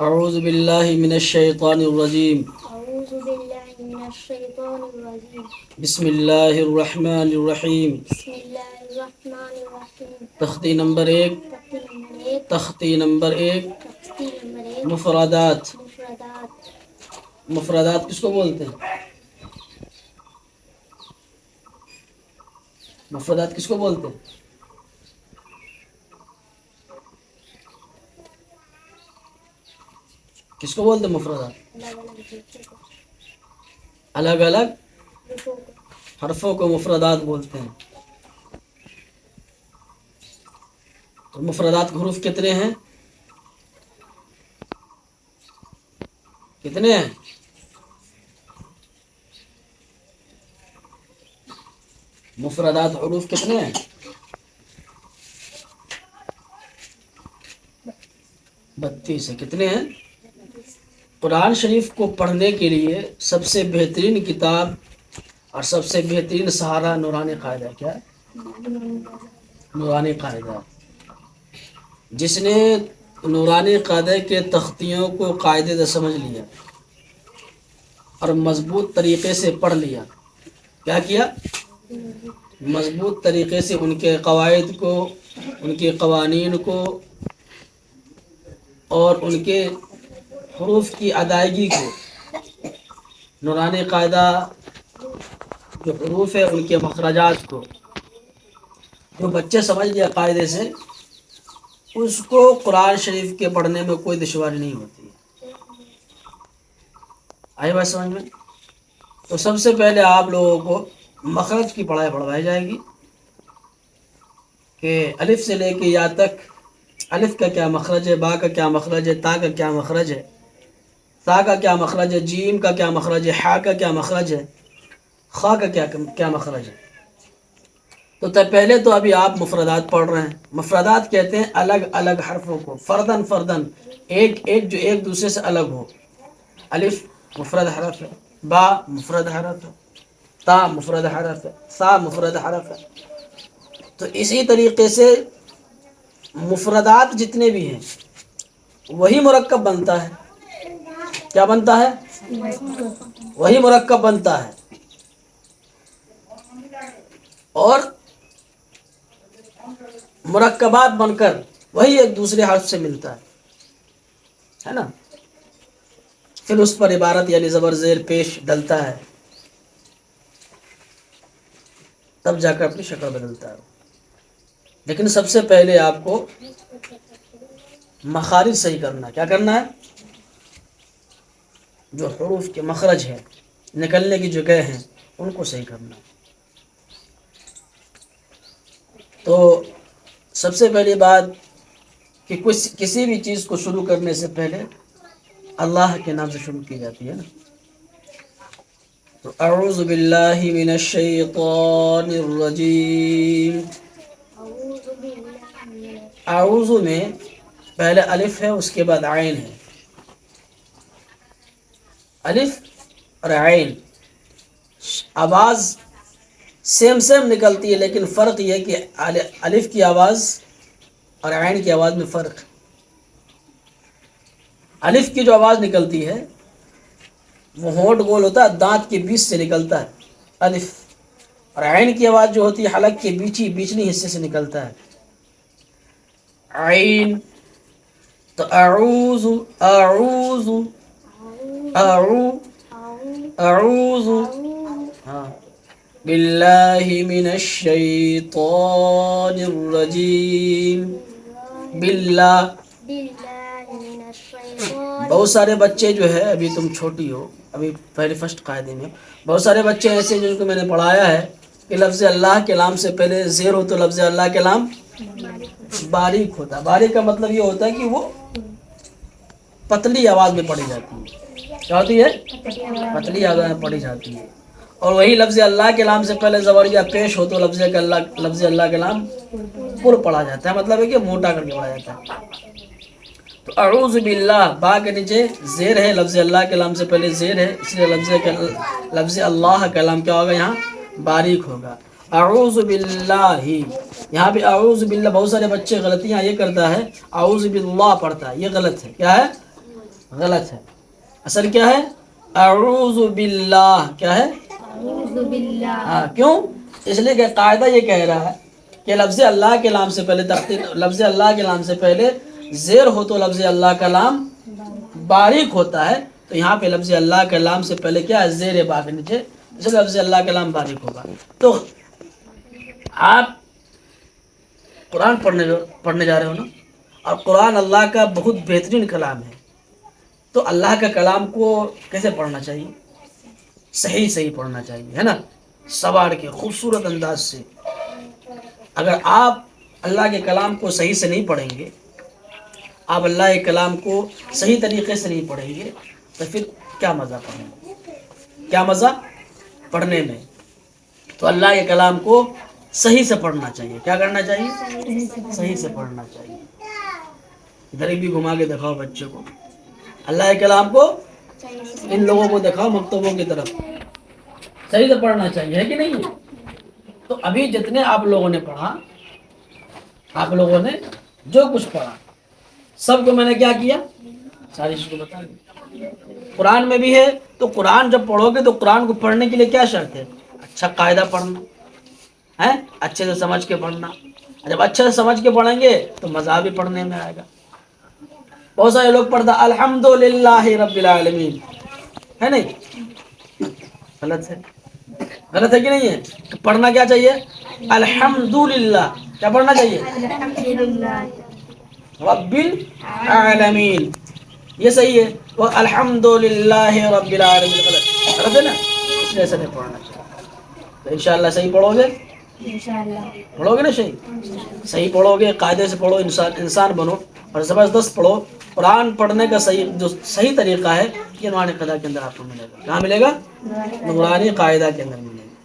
اعوذ باللہ من الشیطان الرجیم أعوذ بالله من الشيطان الرجيم. بسم اللہ الرحمن الرحیم بسم الله الرحمن الرحيم. تختی نمبر 1 تختی نمبر 1 تختی نمبر 1 مفردات مفردات. مفردات کس کو بولتے ہیں؟ مفردات کس کو بولتے ہیں؟ کس کو بولتے ہیں مفردات؟ الگ الگ حرفوں کو مفردات بولتے ہیں. تو مفردات کے حروف کتنے ہیں؟ کتنے ہیں؟ مفردات حروف کتنے ہیں؟ 32 ہے. کتنے ہیں؟ قرآن شریف کو پڑھنے کے لیے سب سے بہترین کتاب اور سب سے بہترین سہارا نورانی قاعدہ کیا ہے؟ نورانی قاعدہ. جس نے نورانی قاعدہ کے تختیوں کو قاعدے سے سمجھ لیا اور مضبوط طریقے سے پڑھ لیا، کیا کیا؟ مضبوط طریقے سے ان کے قواعد کو، ان کے قوانین کو اور ان کے حروف کی ادائیگی کو، نورانی قاعدہ جو حروف ہے ان کے مخرجات کو جو بچے سمجھ لیا قاعدے سے، اس کو قرآن شریف کے پڑھنے میں کوئی دشواری نہیں ہوتی. آئی بات سمجھ میں؟ تو سب سے پہلے آپ لوگوں کو مخرج کی پڑھائی پڑھوائی جائے گی کہ الف سے لے کے یا تک الف کا کیا مخرج ہے، با کا کیا مخرج ہے، تا کا کیا مخرج ہے، تا کا کیا مخرج ہے، جیم کا کیا مخرج ہے، حا کا کیا مخرج ہے، خا کا کیا مخرج ہے. تو پہلے تو ابھی آپ مفردات پڑھ رہے ہیں. مفردات کہتے ہیں الگ الگ حرفوں کو فردن فردن، ایک ایک جو ایک دوسرے سے الگ ہو. الف مفرد حرف ہے، با مفرد حرف ہے، تا مفرد حرف ہے، سا مفرد حرف ہے. تو اسی طریقے سے مفردات جتنے بھی ہیں وہی مرکب بنتا ہے. کیا بنتا ہے؟ وہی مرکب بنتا ہے. اور مرکبات بن کر وہی ایک دوسرے حرف سے ملتا ہے نا. پھر اس پر عبارت یعنی زبر زیر پیش ڈلتا ہے، تب جا کر اپنی شکل بدلتا ہے. لیکن سب سے پہلے آپ کو مخارج صحیح کرنا ہے. کیا کرنا ہے؟ جو حروف کے مخرج ہیں، نکلنے کی جگہ ہیں، ان کو صحیح کرنا ہے. تو سب سے پہلی بات کہ کسی بھی چیز کو شروع کرنے سے پہلے اللہ کے نام سے شروع کی جاتی ہے نا. تو اعوذ باللہ من الشیطان الرجیم. أعوذ بالله من اعوذ میں پہلے الف ہے، اس کے بعد عین ہے. الف اور عین آواز سیم نکلتی ہے، لیکن فرق یہ ہے کہ الف کی آواز اور عین کی آواز میں فرق. الف کی جو آواز نکلتی ہے وہ ہونٹ گول ہوتا ہے، دانت کے بیچ سے نکلتا ہے الف. اور عین کی آواز جو ہوتی ہے حلق کے بیچنی حصے سے نکلتا ہے عین. تو اعوذ اعوذ اعوذ اعوذ ہاں باللہ من الشیطان الرجیم. باللہ. من الشيطان. بہت سارے بچے جو ہے، ابھی تم چھوٹی ہو، ابھی پہلے فرسٹ قاعدے میں بہت سارے بچے ایسے جن کو میں نے پڑھایا ہے کہ لفظ اللہ کے لام سے پہلے زیر ہو تو لفظ اللہ کے لام باریک ہوتا ہے. باریک کا مطلب یہ ہوتا ہے کہ وہ پتلی آواز میں پڑھی جاتی ہے. کیا ہوتی ہے؟ پتلی آواز میں پڑھی جاتی ہے. اور وہی لفظ اللہ کے لام سے پہلے زبریہ پیش ہو تو لفظ اللہ کے لام پر پڑھا جاتا ہے. مطلب ہے کہ موٹا کر کے پڑھا جاتا ہے. تو اعوذ باللہ، با کے نیچے زیر ہے، لفظ اللہ کے لام سے پہلے زیر ہے، اس لیے لفظ اللہ کا لام کیا ہوگا؟ یہاں باریک ہوگا. اعوذ باللہ، یہاں بھی اعوذ باللہ. بہت سارے بچے غلطیاں یہ کرتا ہے، اعوذ باللہ پڑھتا ہے، یہ غلط ہے. کیا ہے؟ غلط ہے. اصل کیا ہے؟ اعوذ باللہ. کیا ہے؟ أعوذ بالله. ہاں. کیوں؟ اس لیے کہ قاعدہ یہ کہہ رہا ہے کہ لفظ اللہ کے نام سے پہلے لفظ اللہ کے نام سے پہلے زیر ہو تو لفظ اللہ کا نام باریک ہوتا ہے. تو یہاں پہ لفظ اللہ کے نام سے پہلے کیا ہے؟ زیر با کے نیچے اس لفظ اللہ کا نام باریک ہوگا. تو آپ قرآن پڑھنے جا رہے ہو نا، اور قرآن اللہ کا بہت بہترین کلام ہے. تو اللہ کا کلام کو کیسے پڑھنا چاہیے؟ صحیح پڑھنا چاہیے، ہے نا، سوار کے خوبصورت انداز سے. اگر آپ اللہ کے کلام کو صحیح سے نہیں پڑھیں گے، آپ اللہ کے کلام کو صحیح طریقے سے نہیں پڑھیں گے، تو پھر کیا مزہ پڑھنے میں؟ کیا مزہ پڑھنے میں؟ تو اللہ کے کلام کو صحیح سے پڑھنا چاہیے. کیا کرنا چاہیے؟ صحیح سے پڑھنا چاہیے. ادھر بھی گھما کے دکھاؤ بچوں کو اللہ کے کلام کو. ان لوگوں کو دکھاؤ مکتبوں کی طرف. صحیح سے پڑھنا چاہیے، ہے کہ نہیں؟ تو ابھی جتنے آپ لوگوں نے پڑھا، آپ لوگوں نے جو کچھ پڑھا، سب کو میں نے کیا کیا؟ ساری چیز کو بتا دیا. قرآن میں بھی ہے. تو قرآن جب پڑھو گے تو قرآن کو پڑھنے کے لیے کیا شرط ہے؟ اچھا قاعدہ پڑھنا ہے، اچھے سے سمجھ کے پڑھنا. جب اچھے سے سمجھ کے پڑھیں گے تو مزہ بھی پڑھنے میں آئے گا. بہت سارے لوگ پڑھتا الحمدللہ رب العالمین، ہے نہیں؟ غلط ہے. غلط ہے کہ نہیں ہے؟ تو پڑھنا کیا چاہیے؟ الحمدللہ. کیا پڑھنا چاہیے؟ الحمد لله. رب العالمین. یہ صحیح ہے. وہ الحمدللہ رب العالمین غلط. غلط ہے نا؟ اس لیے ایسا نہیں پڑھنا چاہیے. تو انشاءاللہ صحیح پڑھو گے. پڑھو گے نا صحیح پڑھو گے، قاعدے سے پڑھو، انسان بنو اور زبردست پڑھو. قرآن پڑھنے کا صحیح طریقہ ہے یہ نورانی قاعدہ کے اندر آپ کو ملے گا. کہاں ملے گا؟ نورانی قاعدہ کے اندر ملے گا.